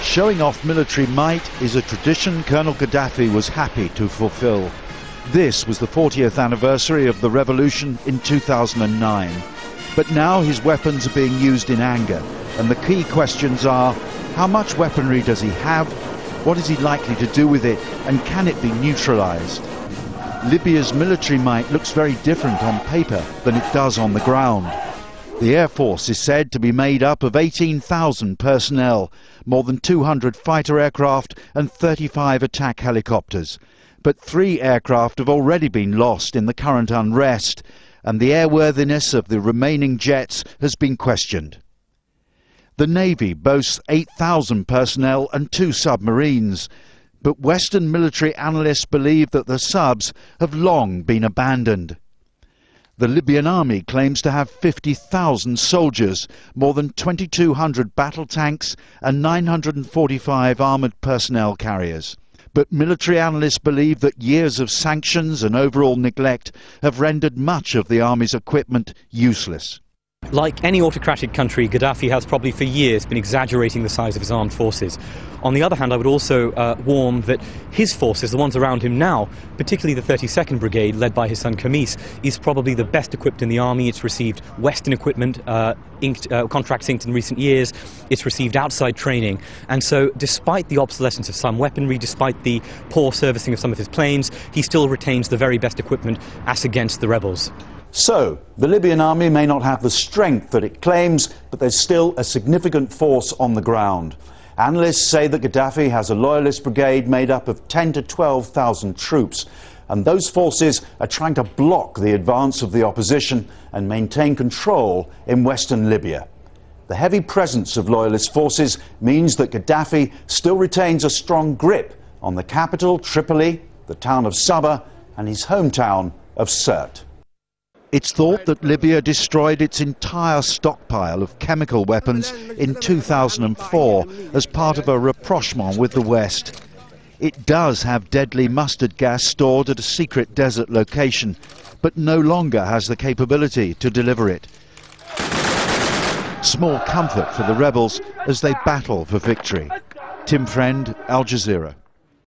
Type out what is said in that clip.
Showing off military might is a tradition Colonel Gaddafi was happy to fulfill. This was the 40th anniversary of the revolution in 2009. But now his weapons are being used in anger, and the key questions are: how much weaponry does he have? What is he likely to do with it? And can it be neutralized? Libya's military might looks very different on paper than it does on the ground. The Air Force is said to be made up of 18,000 personnel, more than 200 fighter aircraft and 35 attack helicopters. But 3 aircraft have already been lost in the current unrest, and the airworthiness of the remaining jets has been questioned. The Navy boasts 8,000 personnel and 2 submarines, but Western military analysts believe that the subs have long been abandoned. The Libyan army claims to have 50,000 soldiers, more than 2,200 battle tanks and 945 armoured personnel carriers. But military analysts believe that years of sanctions and overall neglect have rendered much of the army's equipment useless. Like any autocratic country, Gaddafi has probably for years been exaggerating the size of his armed forces. On the other hand, I would also warn that his forces, the ones around him now, particularly the 32nd Brigade, led by his son Khamis, is probably the best equipped in the army. It's received Western equipment, contracts inked in recent years. It's received outside training. And so, despite the obsolescence of some weaponry, despite the poor servicing of some of his planes, he still retains the very best equipment as against the rebels. So, the Libyan army may not have the strength that it claims, but there's still a significant force on the ground. Analysts say that Gaddafi has a loyalist brigade made up of 10,000 to 12,000 troops, and those forces are trying to block the advance of the opposition and maintain control in western Libya. The heavy presence of loyalist forces means that Gaddafi still retains a strong grip on the capital, Tripoli, the town of Sabha, and his hometown of Sirte. It's thought that Libya destroyed its entire stockpile of chemical weapons in 2004 as part of a rapprochement with the West. It does have deadly mustard gas stored at a secret desert location, but no longer has the capability to deliver it. Small comfort for the rebels as they battle for victory. Tim Friend, Al Jazeera.